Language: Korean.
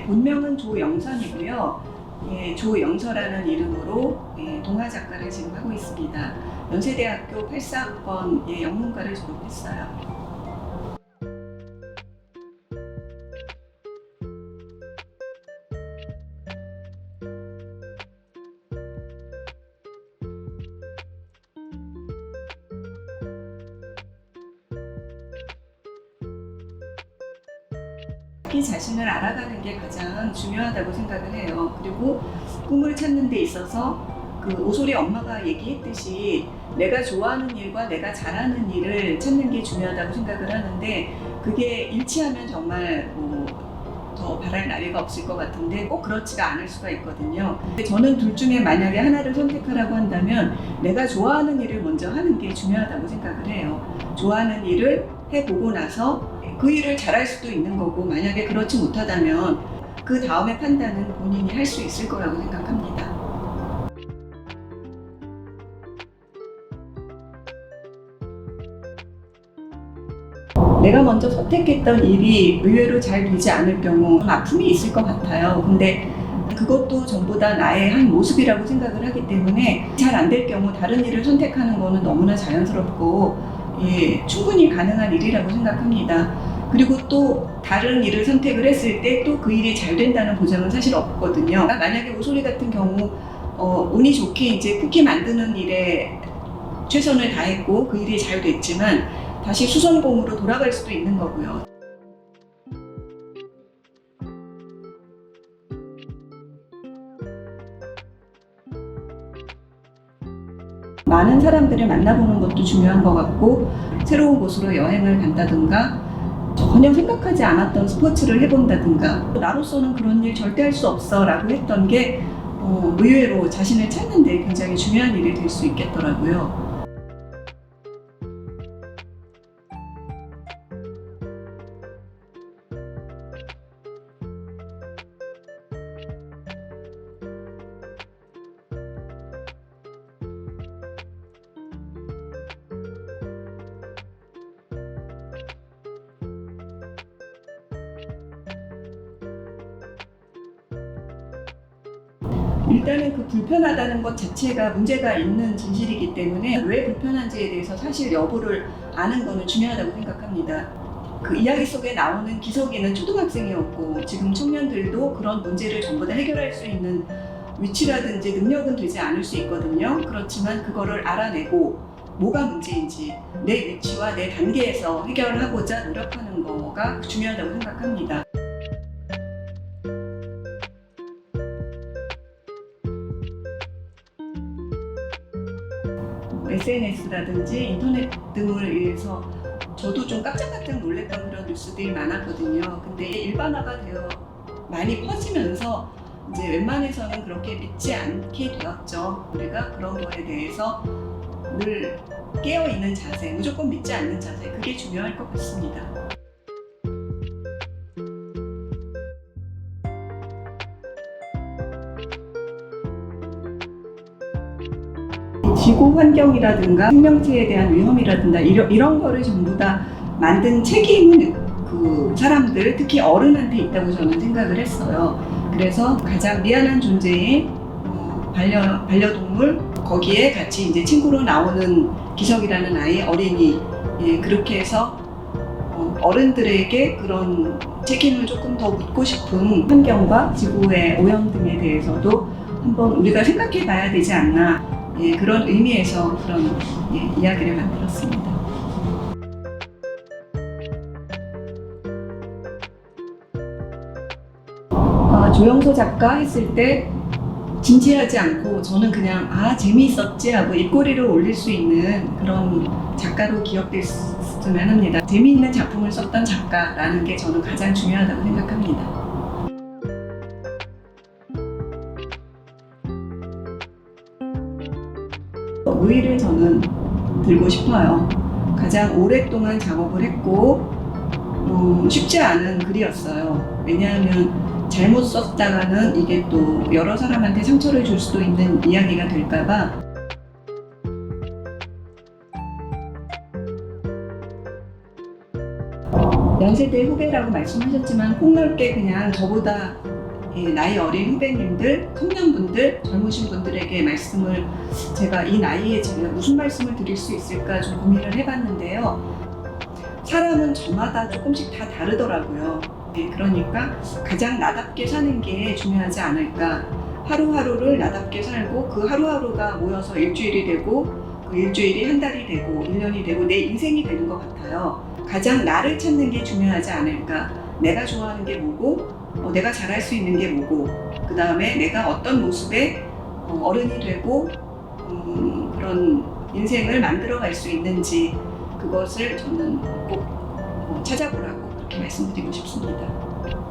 본명은 조영선이고요. 조영서라는 이름으로 동화 작가를 지금 하고 있습니다. 연세대학교 84학번 영문과를 졸업했어요. 자기 자신을 알아가는 게 가장 중요하다고 생각을 해요. 그리고 꿈을 찾는 데 있어서 그 오소리 엄마가 얘기했듯이 내가 좋아하는 일과 내가 잘하는 일을 찾는 게 중요하다고 생각을 하는데, 그게 일치하면 정말 더 바랄 나위가 없을 것 같은데 꼭 그렇지가 않을 수가 있거든요. 근데 저는 둘 중에 만약에 하나를 선택하라고 한다면 내가 좋아하는 일을 먼저 하는 게 중요하다고 생각을 해요. 좋아하는 일을 해보고 나서 그 일을 잘할 수도 있는 거고, 만약에 그렇지 못하다면 그 다음에 판단은 본인이 할 수 있을 거라고 생각합니다. 내가 먼저 선택했던 일이 의외로 잘 되지 않을 경우 아픔이 있을 것 같아요. 근데 그것도 전부 다 나의 한 모습이라고 생각을 하기 때문에 잘 안 될 경우 다른 일을 선택하는 거는 너무나 자연스럽고 충분히 가능한 일이라고 생각합니다. 그리고 또 다른 일을 선택을 했을 때 또 그 일이 잘 된다는 보장은 사실 없거든요. 만약에 오소리 같은 경우 운이 좋게 이제 쿠키 만드는 일에 최선을 다했고 그 일이 잘 됐지만 다시 수선공으로 돌아갈 수도 있는 거고요. 많은 사람들을 만나보는 것도 중요한 것 같고, 새로운 곳으로 여행을 간다든가 전혀 생각하지 않았던 스포츠를 해본다든가, 나로서는 그런 일 절대 할 수 없어 라고 했던 게 의외로 자신을 찾는 데 굉장히 중요한 일이 될 수 있겠더라고요. 일단은 그 불편하다는 것 자체가 문제가 있는 진실이기 때문에 왜 불편한지에 대해서 사실 여부를 아는 거는 중요하다고 생각합니다. 그 이야기 속에 나오는 기석이는 초등학생이었고 지금 청년들도 그런 문제를 전부 다 해결할 수 있는 위치라든지 능력은 되지 않을 수 있거든요. 그렇지만 그거를 알아내고 뭐가 문제인지 내 위치와 내 단계에서 해결하고자 노력하는 거가 중요하다고 생각합니다. SNS라든지 인터넷 등을 위해서 저도 좀 깜짝깜짝 놀랐던 그런 뉴스들이 많았거든요. 근데 일반화가 되어 많이 퍼지면서 이제 웬만해서는 그렇게 믿지 않게 되었죠. 우리가 그런 거에 대해서 늘 깨어있는 자세, 무조건 믿지 않는 자세, 그게 중요할 것 같습니다. 지구 환경이라든가 생명체에 대한 위험이라든가 이런 거를 전부 다 만든 책임은 그 사람들, 특히 어른한테 있다고 저는 생각을 했어요. 그래서 가장 미안한 존재인 반려동물, 거기에 같이 이제 친구로 나오는 기석이라는 아이, 어린이, 그렇게 해서 어른들에게 그런 책임을 조금 더 묻고 싶은 환경과 지구의 오염 등에 대해서도 한번 우리가 생각해 봐야 되지 않나, 그런 의미에서 그런 이야기를 만들었습니다. 조영서 작가 했을 때 진지하지 않고 저는 그냥 재미있었지 하고 입꼬리를 올릴 수 있는 그런 작가로 기억됐으면 합니다. 재미있는 작품을 썼던 작가라는 게 저는 가장 중요하다고 생각합니다. 의의를 저는 들고 싶어요. 가장 오랫동안 작업을 했고 쉽지 않은 글이었어요. 왜냐하면 잘못 썼다가는 이게 또 여러 사람한테 상처를 줄 수도 있는 이야기가 될까봐 연세대 후배라고 말씀하셨지만 폭넓게 그냥 저보다 나이 어린 후배님들, 청년분들, 젊으신 분들에게 말씀을 제가 이 나이에 제가 무슨 말씀을 드릴 수 있을까 좀 고민을 해봤는데요. 사람은 저마다 조금씩 다 다르더라고요. 그러니까 가장 나답게 사는 게 중요하지 않을까. 하루하루를 나답게 살고 그 하루하루가 모여서 일주일이 되고 그 일주일이 한 달이 되고 1년이 되고 내 인생이 되는 것 같아요. 가장 나를 찾는 게 중요하지 않을까. 내가 좋아하는 게 뭐고 내가 잘할 수 있는 게 뭐고 그 다음에 내가 어떤 모습의 어른이 되고 그런 인생을 만들어갈 수 있는지 그것을 저는 꼭 찾아보라고 그렇게 말씀드리고 싶습니다.